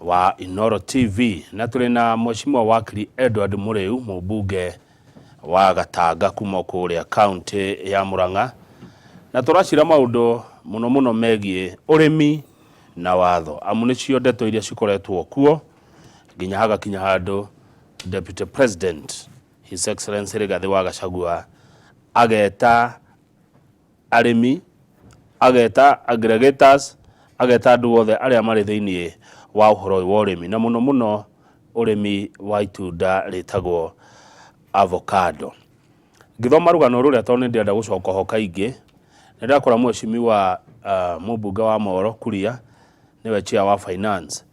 wa Inoro TV na tuli na mheshimiwa wakili Edward Muriu mubunge wa Gatanga kuma kuria county ya Murang'a na turacira maundu muno megie urimi na watho amunicio ndeto iria cikoretwo kuo nginya haga kinya handu Deputy President His Excellency Rigathi wa Gachagua ageta arimi ageta aggregators ageta andu othe aria mari thiini wa uhoro wa urimi na muno urimi wa itunda ritagwo avocado. Ngithoma rugano ruria tone ndienda gucoka ho kaingi ndakora mheshimiwa mubunge wa Moro Kuria niwe chair wa finance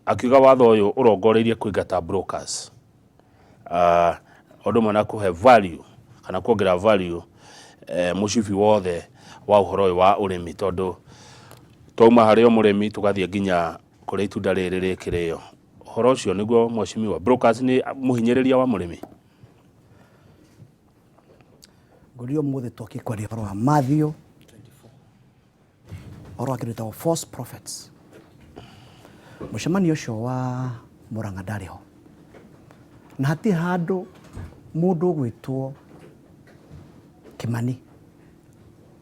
akiuga watho uyu urongoreirie kuingata brokers odo mana kuhe value kana kuongerera value mushifi wothe wa uhoro wa urimi tondu toma hario murimi tugathie nginya kuri itunda riri rikirio uhoro ucio niguo mheshimiwa brokers ni muhinyiriria wa murimi Gurio muthe toki kwa ri wa Matthew 24 oro akirita false prophets mushemani ucio wa Murang'a ndariho na hati handu mundu gwitwo Kimani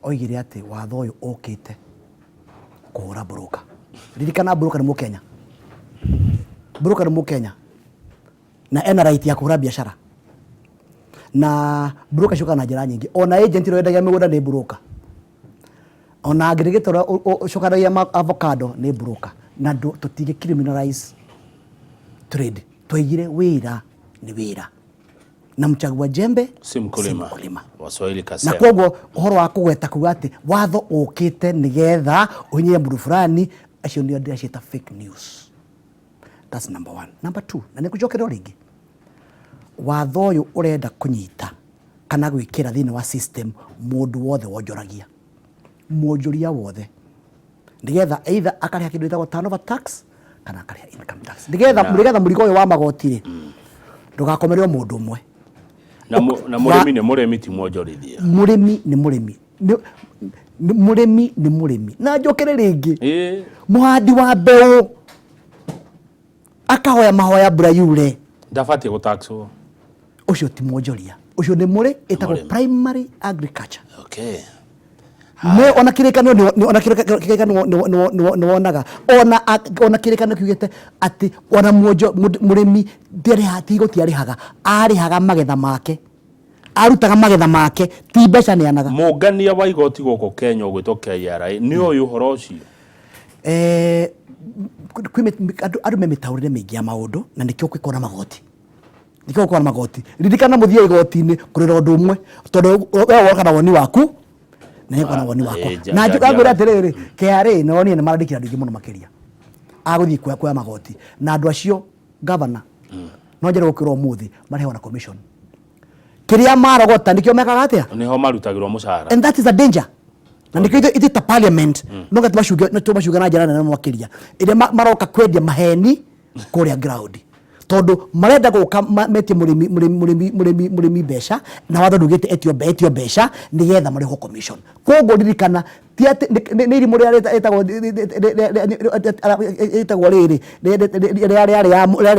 oigire ati watho uyu ukite kuhura broker ririkana broker ni Mukenya broker ni Mukenya na ena right ya kuhura biashara na broker shuka na njira nyingi ona agent ro endagia migunda ni broker ona aggregator shuka na avocado ni broker na tutige criminalize trade tuigire wira ni wira na mchagua jembe si mkulima waswahili kasema na kogo uhoro wa kugweta kuga ati watho ukite nigetha unye mundu fulani acio ndio ndashita fake news. That's number 1. Number 2 na nikujokera ringi watho uyu urenda kunyita kana gwikira thini wa system mundu wothe wonjoragia mwonjoria wothe nigetha either akariha kindu itagwo turnover tax kana akariha income tax nigetha murigo uyu wa magoti ndugakomerwo mundu umwe na murimi ni murimi ti mwonjorithia murimi ni murimi na njokere ringi muhandi wa mbeu akahoya mahoya mbura yure ndafati gutaxwo ucio ti mwonjoria ucio ni muri itagwo primary agriculture. Okay. Me ona kirikano ni wonaga ona kirikano kiugete ati ona murimi ndere hati gutiarihaga arihaga magetha make arutaga magetha make ti mbeca ni anaga mungania wa igoti goko Kenya ugwitwo KRA ni uyu horo ucio andu memitaurire mingi ya maundu na nikio kwikona magoti ririkana muthie igoti-ini kurira undu umwe tondu we woka na woni waku na yeko na woni wako na njugagura atiriri KRA no ni marandikira ndingi muno makiria aguthii kwa magoti na andu acio governor no njere gukirwo muthi mariho na commission kiria marogota nikio mekaga atia niho marutagirwo mushahara and that is a danger na nikio ita parliament no gatubashuga na njara na makiria ile maroka kwendia maheni kuria ground tondu marenda guka metie murimi besha na watho ndugite etio besha nigetha mariho commission kogo ririkana ti ati ni iri muri etagwo riri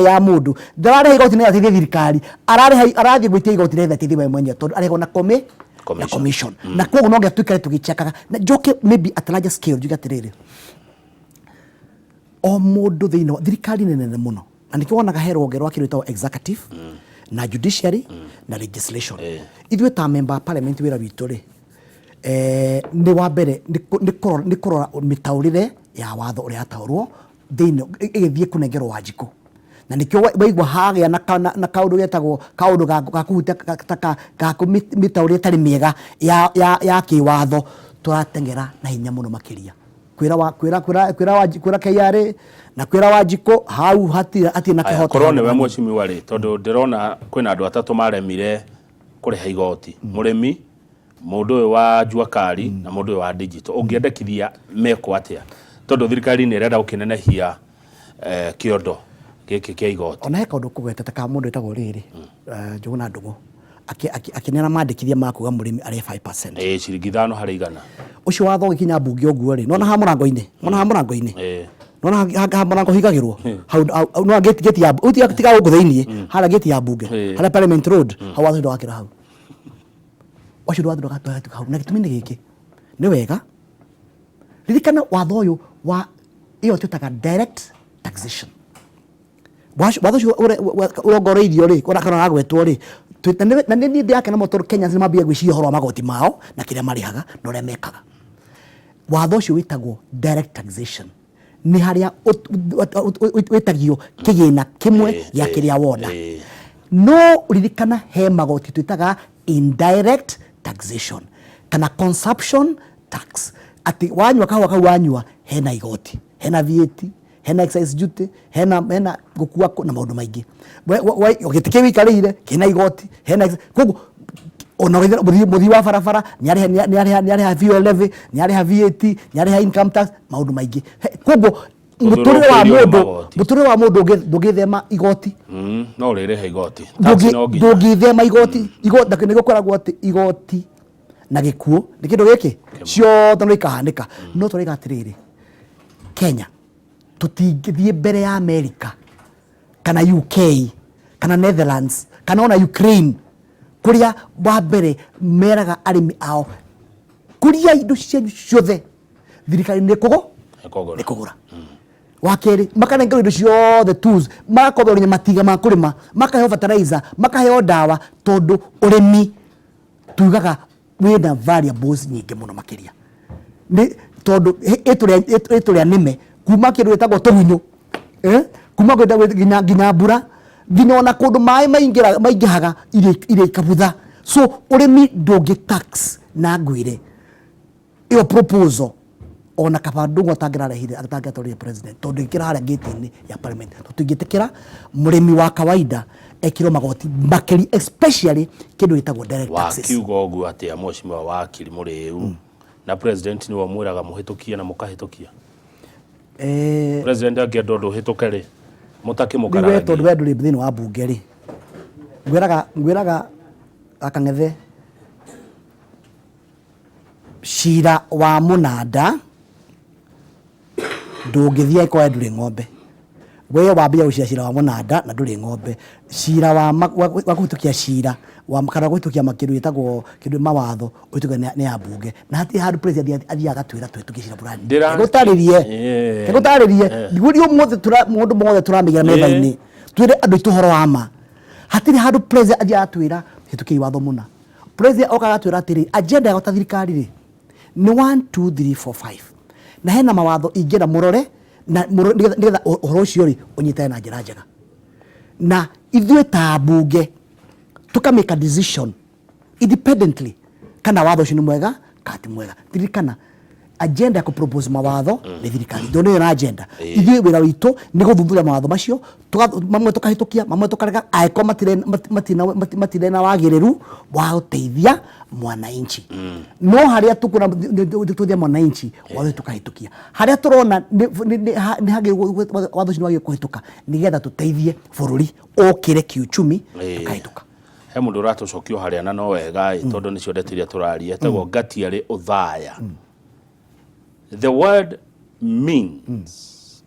ya mundu ndarare igoti ni ateithia thirikari arathie gwitia igoti ni ateithia we mwenye tondu arego na commission na kogo no ngetuikare tugichekaga na joke maybe at larger scale jugatiriri o mundu thiino thirikari nene muno anikiwonaga hero gerwa kirito executive na judiciary na legislation ithuĩ ta member parliament wira witũ ri ni wa mbere ni kurora mitaurire ya watho uria ataurwo thiini igithie kunengerwo Wanjiku na nikio waigwa hagia na kaundu getagwo kaundu gakuhutia mitaurire tari miega ya kiwatho turatengera na hinya muno makiria kwira KRA na kwira Wanjiku hau hati na kihota korone we mheshimiwa ri tondu ndirona kwina andu atatu maremire kuriha igoti murimi mundu wa Juakari na mundu wa digital ungiendekithia meko atia tondu thirikari ni irenda gukinenehia kiondo giki kia igoti ona heka undu kugweta ta mundu etagwo riri Njuguna Ndung'u akinena mandikithia makuga murimi ari 5% ciringi 5 harĩ 100 ucio watho gikinya bunge oguo ri nona ha murango-ini nona ha mwana kohigagirwo hau no gate ya uti tika ugo thiini hala gate ya bunge hala Parliament Road hau watho ndwakira hau wacio watho ndwakira hau na gitumi ni giki ni wega ririkana watho uyu wa iyo tutaka direct taxation watho ucio urongoreirio ri kana agwetwo ri na ni ndi yake na motor Kenya ni mambia gwiciria horo magoti mao na kiria marihaga na uria mekaga watho ucio witagwo direct taxation ni haria wetagio kigina kimwe ya kiria wona no ririkana he magoti twitaga indirect taxation kana consumption tax ati wanywa kahua kau wanywa hena igoti hena VAT hena excise duty hena gukua na maundu maingi ogitike wikarire kina igoti hena koguo ona muthi wa barabara ni ari fuel levy ni ari VAT ni ari income tax maundu maingi koguo muturire wa mundu ndugithema igoti no rirehe igoti ndugithema igoti niguo koragwo ati igoti na gikuo ni kindu giki ciothe no ikahanika no turiga atiriri Kenya tutingithie mbere ya America kana UK kana Netherlands kana ona Ukraine kuria wa mbere meraga arimi ao kuria indo ciothe thirikari ni kugura wakeri makanengero indo ciothe tools makakoberonya matiga ma kurima makaheo fertilizer makaheo dawa tondu urimi tugaga wina variables nyingi muno makiria ni tondu eturia nime kuma kindu gitagwo tugunyu kuma ginya mbura ginya ona kundu mai maingihaga ire kabutha so urimi ndungi tax na ngwire iyo proposal ona kabandu ngotangirarehire atangatorire president tondu ikira haria gate-ini ya Parliament tutingitikira murimi wa kawaida ekiro magoti makeri especially kindu gitagwo direct taxes wakiuga ogu ati ya mheshimiwa wakiri Muriu na president ni wamwiraga muhitukia na mukahitukia president angendo nduhituke ri mutaki mukara we tondu we nduri thini wa bunge ri ngwiraga akang'ethe cira wa munanda ndungithia kwa nduri ng'ombe we wambia gucira cira wa munanda na nduri ng'ombe cira wa kuhitukia cira wa kana guhitukia makindu gitagwo kindu mawatho utuka ni ya bunge na hati hard president athiaga twira twitukia burani gutaririe niguo mundu mothe turamigira metha-ini twire andu ituhoro wa ma hatiri hard president athiaga twira hitukia watho muna president okaga twira atiri agenda ya thirikari ri ni 1 2 3 4 5 na hena mawatho ingira murore na nigetha uhoro ucio ri unyitane na njira njega na ithuĩ ta bunge tuka make a decision independently kana watho ucio ni mwega kati mwega tirikana agenda ya kupropose mawatho ni thirikari ndio niyo na agenda ithuĩ wĩra witũ ni guthuthuria mawatho macio mamwe tukahitukia mamwe tukarega aiko matire na wagĩrĩru wa uteithia mwananchi no haria tukuna tuthia mwananchi watho tukahitukia haria turona ni hage watho ucio wagĩ kuhituka nigetha tuteithie bururi okire kiuchumi tukahituka he mundu ratucokio haria na no wega tondu nicio ndetiria turaria etagwo Gatiarĩ Uthaya. The word means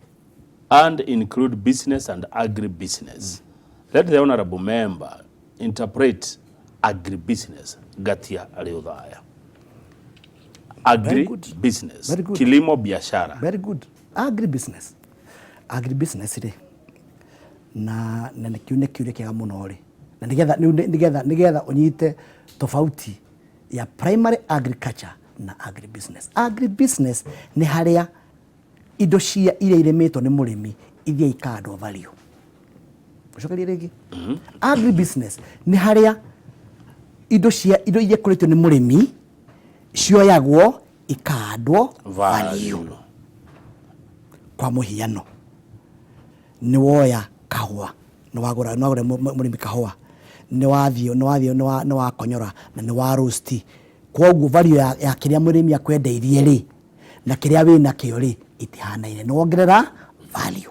and include business and agribusiness. Let the honorable member interpret agribusiness. Gatiarĩ Uthaya. Agribusiness. Kilimo biashara. Very good. Agribusiness. Agribusiness ri na nikiune kiure kiega muno ri na nigetha unyite tofauti ya primary agriculture na agribusiness. Agribusiness ni haria indo cia iria iremetwo ni murimi iria ikandwo value. Ucokerie rigi. Agribusiness ni haria indo iria kuretwo ni murimi cioyagwo ikandwo value. Kwa muhiano ni woya kahua ni wagura murimi kahua ni wakonyora na ni wa roast koguo value ya kiria murimi akwendeirie ri na kiria wina kio ri itihanaine ni wongerera value.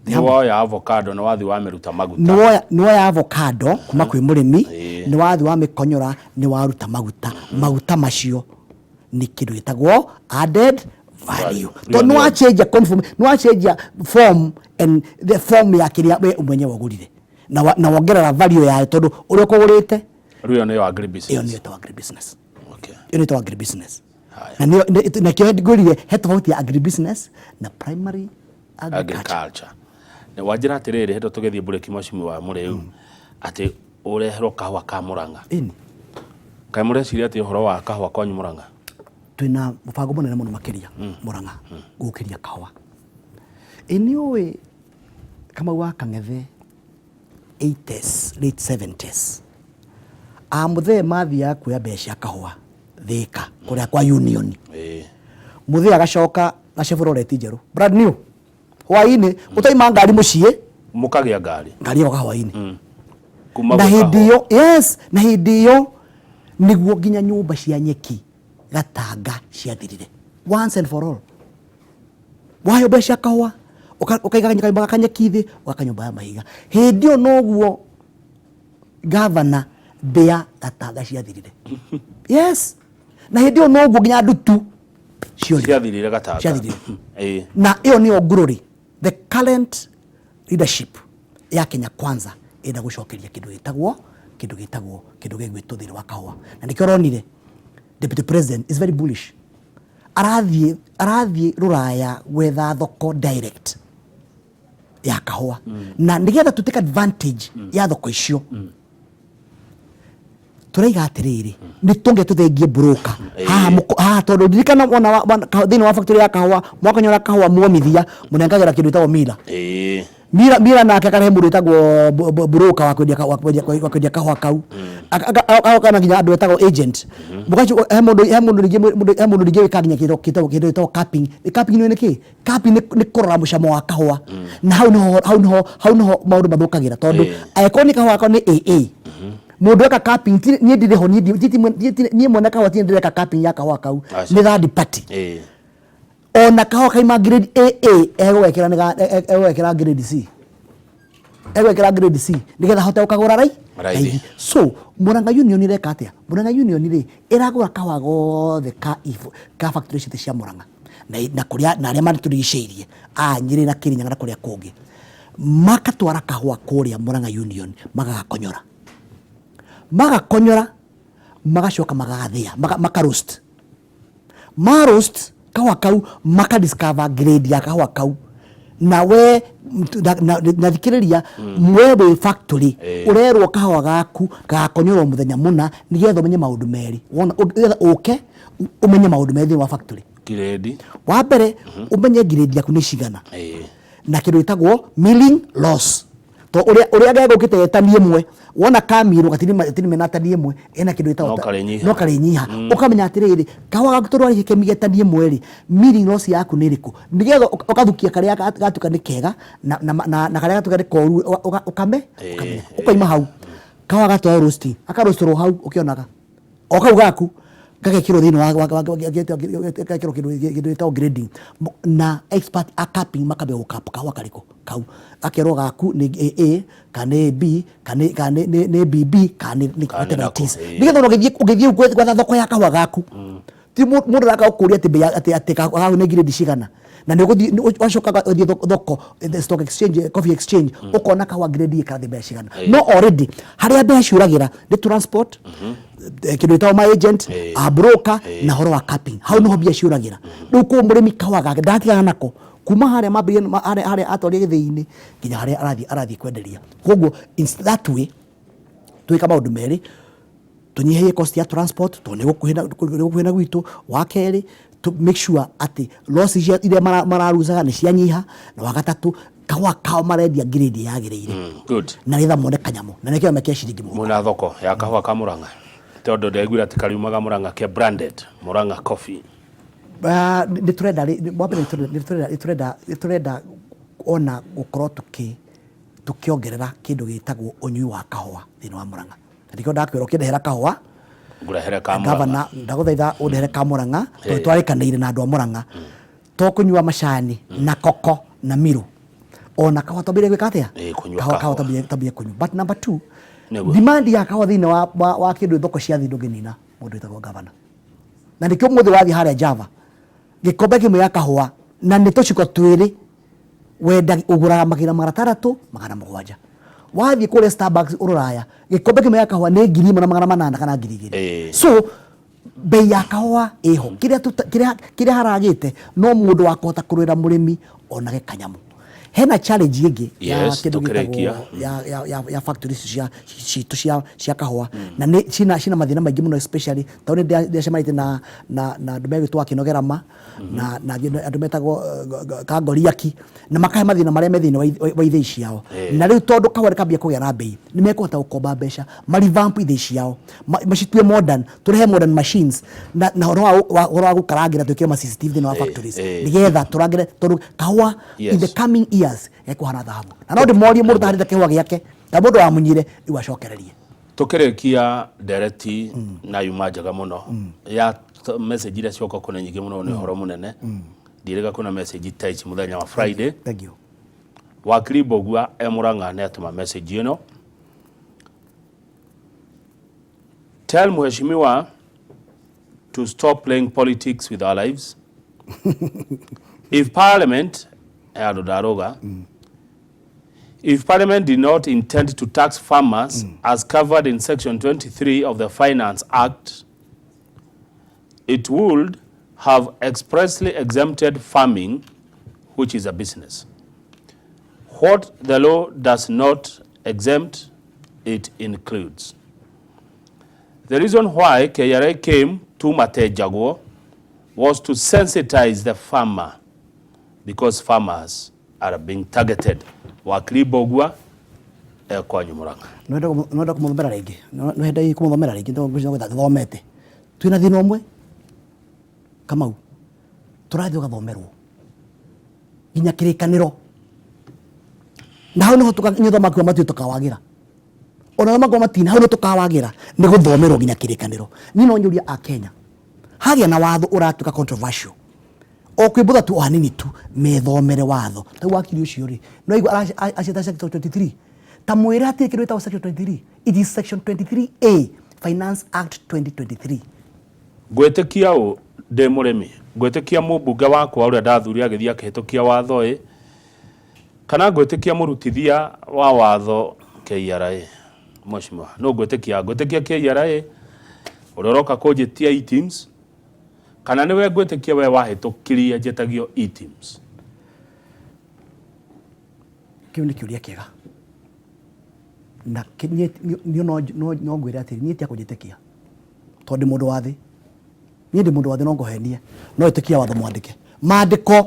Ni woya avocado na wathi wa miruta maguta ni woya avocado kuma kwi murimi ni wathi wa mikonyora ni waruta maguta maguta macio ni kindu gitagwo added value to no change conform no change form and the form ya kiria we umenye wagurire na wongerera value ya tondu uria kugurite rio ni agribusiness iyo ni to agribusiness okay iyo ni to agribusiness na kio ngurire he tofauti ya agribusiness na primary agriculture ne wajira atiriri heto tugethie bureki mwashimi wa Muriu ati urehero kahwa ka Murang'a ini kai mureciria ati uhoro wa kahwa kwanyu Murang'a twina mubango munene muno makiria Murang'a gukiria kahwa ini we kama waka ngethe 80s late 70s amuthe mathia kuya besha kahwa thika kuria kwa union muthe agacoka na Chevrolet njeru brand new hwaini utaima ngari mucie mukagia ngari yo hwaini na hidio yes na hidio niguo ginya nyumba cia nyeki gatanga ciathirire once and for all wayo besha kahwa ukaiga nyumba kanyeki thi ukanyumba ya mahiga hidio noguo governor bea gatanga ciathirire yes na hidio noguo ginya ndutu ciathirire gatanga na iyo niyo glory the current leadership ya Kenya Kwanza enda gucokeria kindu gitagwo thiri wa kahwa na nikio ronire deputy president is very bullish arathie ruraya gwetha thoko direct ya kahwa na nigetha to take advantage ya thoko icio turaiga atiriri ni tunge tuthengie broker tondu ndirikana wona thini wa factory ya kahwa mwakanyora kahwa mwomithia munengagira kindu itagwo mira nake akarehe mundu itagwo broker wa kwendia kahwa kau akana nginya andu itagwo agent mugacho he mundu ringi wikaginya kindu itagwo capping ni ki capping ni kurora mucamo wa kahwa na hau no maundu mathukagira tondu aikoni kahwa ko ni AA mundu eka capping ni ndire ho ni mwona kahwa ti ndire eka capping ya kahwa kau ni third party ona kahwa kaima grade AA egwekera grade C nigetha hote ukagura rai so Murang'a Union ireka atia Murang'a Union ri iragura kahwa gothe ka factory city cia Murang'a na kuria na aria maturigiceirie Nyeri na Kirinyaga na kuria kungi makatwara kahwa kuria Murang'a Union magakonyora magacoka magathia makaroast kahwa kau makadiscover grade ya kahwa kau na we na thikiriria mwewe factory urerwo kahwa gaku gakonyorwo muthenya muna nigetha umenye maundu meri wona uke umenye maundu meri wa factory grade wa mbere umenye grade yaku ni cigana na kindu itagwo milling loss to uria gegukite yetanie mwe wona kamiro gatini menatanie mwe ena kindu itagwo no karinyiha ukamenya atiriri kahwa gaku turwari kemigetanie mwe ri milling loss yaku ni riku nigetha ukathukia karia gatuka ni kega na karia gatuka ni koru ukame ukaima hau kahwa gatwa roasting akarostro hau ukionaga okau gaku gagekiro thini gagekiro kindu itagwo grading na expert a capping makabe gukapa kahwa kariko kau akero gaku ni AA kana B kana ni BB kana ni alternatives nigetha ugithie gwetha thoko ya kahwa gaku ti mundu raka ukuria ati kahwa ni grade cigana na niguthi wacoka uthie thoko the stock exchange coffee exchange ukona kahwa grade ikathi mbeca cigana no already haria mbeca ciuragira ni transport kindu itagwo my agent a broker na horo wa capping hau no mbia ciuragira riu ku murimi kahwa gake ndatigana nako kuma haria mambire haria atwaria githii-ini nginya haria arathie kwenderia koguo in that way twika maundu meri tunyihie cost ya transport to ne gukuhina gwitu wa keri to make sure ati losses iria mararuzaga ni cianyiha na wa gatatu kahwa kao marendia grade yagireire good na nitha mone kanyamo na nekio mekia ciringi muna thoko ya kahwa ka Murang'a tondu ndegwira ati kariumaga Murang'a ke branded Murang'a coffee niturenda ona gukorwo tukiongerera kindu gitagwo unyui wa kahwa thini wa Murang'a ndikio ndakwira ukindehera kahwa ngurehere ka Murang'a ndaguthaitha undehere ka Murang'a twarikanire na andu a Murang'a to kunyua macani na koko na miru ona kahwa tabire gwika atia kahwa tabire kunyua but number 2 demand ya kahwa thini wa kindu thoko cia thi ndunginina mundu itagwo governor na ndikio muthi wathi haria Java gikombe kimwe ya kahua na nä tå ciko twä wenda å gå raga magä na 3,700 wathiä kå rä Starbucks å roraya gikombe kimwe ya kahua nä 1,800 kana 2,000 so bei ya kahua iho kiria haragä te no må ndå wa kåhota kå rå ra må rä mi onage kanyamu hena challenge ĩngĩ ya kĩndũ gĩtagwo ya factories cia kahũa na cina mathĩna maingĩ mũno especially tondũ nĩ ndĩacemanĩtie na andũ megwĩtwo Akinogera ma na andũ metagwo Kangoriaki na makahe mathĩna marĩa me thĩinĩ wa ithĩi ciao na rĩu tondũ kahũa rĩkambia kũgĩa na bei nĩ mekũhota gũkomba mbeca marevamp ithĩi ciao macitue modern tũrehe modern machines na ũhoro wa gũkarangĩra twĩkĩre ma CCTV thĩinĩ wa factories nĩgetha tũrangĩre tondũ kahũa in the coming years ekuhana thahabu na no ndĩmorie mũndũ taharĩte kĩhũa gĩake na mũndũ wamunyire rĩu acokererie tukĩrĩkia ndereti na yuma njega mũno ya message iria cioka kuna nyingĩ mũno nĩ ũhoro mũnene ndirĩga kuna message ta ici mũthenya wa Friday. Thank you. Wakiri Mbogua Mũrang'a nĩ atũma message ĩno. Tell Mheshimiwa to stop playing politics with our lives. If Parliament if Parliament did not intend to tax farmers as covered in Section 23 of the Finance Act, it would have expressly exempted farming, which is a business. What the law does not exempt, it includes. The reason why KRA came to Matejago was to sensitize the farmer because farmers are being targeted. Wakiri Mbogua Kwanyu Mũrang'a. Nwenda kũmũthomera rĩngĩ. Nwenda kũmũthomera rĩngĩ ndĩrenda gũthomete. Twĩna thĩna ũmwe. Kamau. Tũrathiĩ ũgathomerwo. Nginya kĩrĩkanĩro. Na hau nĩho tũkanyithoma kwa matu tũkawagĩra. Ona thoma kwa matina hau nĩ tũkawagĩra nĩ gũthomerwo nginya kĩrĩkanĩro. Niĩ no nyũria a Kenya. Hagĩa na watho ũratuĩka controversial. O kwĩbutha tu hanini tu methomere watho ta wakiri ucio ri no igua acita section 23 ta mwĩra atĩ kĩrĩ ta section 23 it is section 23A Finance Act 2023 gwĩtĩkia ũ ndĩ mũrĩmi gwĩtĩkia mũmbunge wakwa ũrĩa ndathuri agĩthiĩ akĩhĩtũkia watho kana gwĩtĩkia mũrutithia wa watho KRA Mheshimiwa no gwĩtĩkia KRA ũrĩa ũroka kũnjĩtia e-teams kana niwe gwĩtĩkia we wahĩtũkirie njĩtagio e-teams. Kĩu nĩ kĩũria kĩega na no ngwĩre atĩ niĩ tia kũnjĩtĩkia tondũ mũndũ wa thĩ niĩ ndĩ mũndũ wa thĩ no ngũhenie no ĩtĩkia watho mwandĩke maandĩko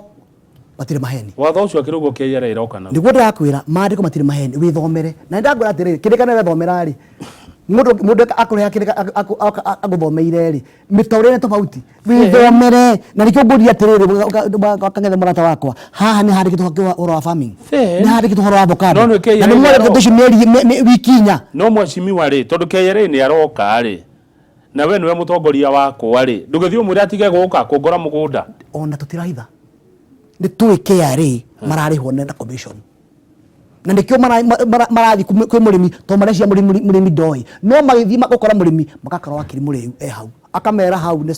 matirĩ maheni watho ũcio akĩrũgwo KRA ĩroka na nĩguo ndĩrakwĩra maandĩko matirĩ maheni wĩthomere na ndagwĩra atĩrĩrĩ kĩrĩkanĩro wethomera rĩ mũndũ akũrĩha agũthomeire rĩ mĩtaũrĩre nĩ tofauti wĩthomere na nĩkĩo ngũria atĩrĩrĩ Kang'ethe mũrata wakwa haha nĩ handĩkĩtwo ũhoro wa farming nĩ handĩkĩtwo ũhoro wa avocado na nĩ mwandĩkĩtwo ũcio wiki inya no Mheshimiwa rĩ tondũ KRA nĩ aroka rĩ na we nĩwe mũtongoria wakwa rĩ ndũgĩthiĩ ũmwĩre atige gũka kũngora mũgũnda ona tũtiraitha nĩ tũĩ KRA mararĩhwo na commission na ndĩkĩo marathi kwĩ mũrĩmi to marecia mũrĩmi ndoĩ no magĩthiĩ gũkora mũrĩmi magakora wakiri mũrĩu hau akamera hau nĩ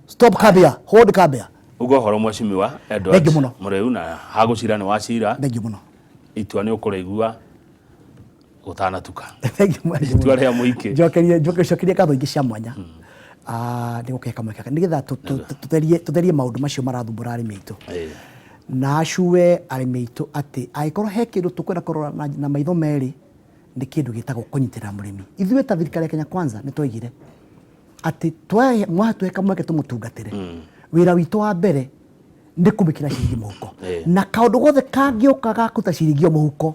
stop kabia hold kabia ugo horo Mheshimiwa Edward mũrĩu na hagũcira nĩ wacira thank you mũno itua nĩ ũkũrĩigua gũtanatuka thank you itua rĩa mũingĩ njokerie katho ingĩ cia mwanya nĩ gũkeka mwekeka nĩgetha tũtherie maũndũ macio marathumbũra arĩmi aitũ na acue arĩmi aitũ atĩ angĩkorwo he kĩndũ tũkwenda kũrora na maitho merĩ nĩ kĩndũ gĩtagwo kũnyitĩrĩra mũrĩmi ithuĩ ta thirikari ya Kenya Kwanza nĩ twaigire atĩ mwatũhe kamweke tũmũtungatĩre wĩra witũ wa mbere nĩ kũmĩkĩra ciringi mũhuko na kaũndũ gothe kangĩũka gakuta ciringi mũhuko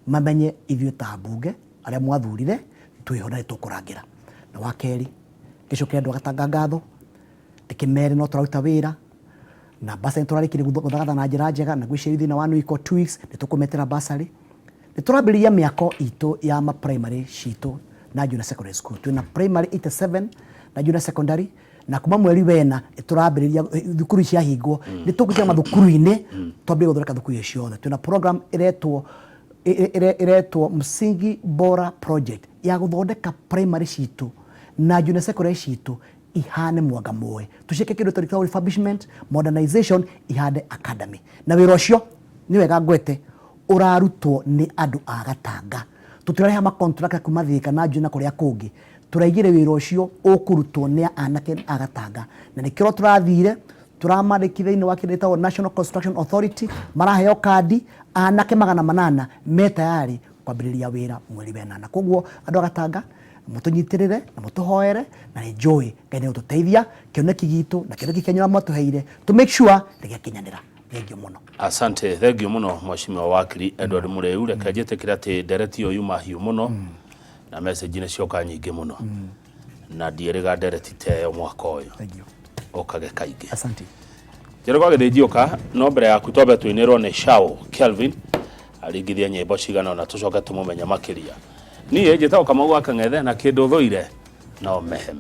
mamenye ithuĩ ta mbunge arĩa mwathurire twĩho na nĩtũkũrangĩra na wa kerĩ gĩcoke andũ agatanga ngatho ndĩkĩmere no tũraruta wĩra na basari tũrarĩkire gũthagatha na njĩra njega na gwĩciria thĩinĩ wa 2 weeks nĩtũkũmetera basari nĩtũrambĩrĩria mĩako itũ ya ma primary citũ na junior secondary school twĩna primary 87 na junior secondary na kuma mweri wena tũrambĩrĩria thukuru ciahingwo nĩtũgũthiĩ mathukuru-inĩ twambie gũthondeka thukuru ciothe twĩna program iretwo Msingi Bora project ya gũthondeka primary citũ na junior secondary citũ ihane mwanga moe tushike kindu tarika refurbishment modernization ihade academy na wira ucio ni wega ngwete urarutwo ni andu a Gatanga tutiraha ma contract kuma thika na njuna kuria kungi turaigire wira ucio ukurutwo ni anake a Gatanga na nikiro turathire turamandikithe ino wakireta National Construction Authority maraheo kadi anake 800 me tayari kwambiriria wira mweri wenana koguo andu a Gatanga mutunyitirire na mutuhoere na enjoy Ngai ututeithia kioneki gitu na kioneki kenyura matuheire to make sure ndigakinyanira thengio muno. Asante, thengio muno Mheshimiwa wakili Edward Mureu reke njitikire ati ndereti uyu mahiu muno na message ni cioka nyingi muno na ndierega ndereti te mwaka uyu. Thengio. Okage kaige. Asante. Jero kwa githijioka no mbere ya kutobe twinirwo ni Shao Kelvin aringithia nyimbo cigana na tucoke tumumenya makiria. Niĩ njĩtagwo Kamau wa Kang'ethe na kĩndũ thũire no mehe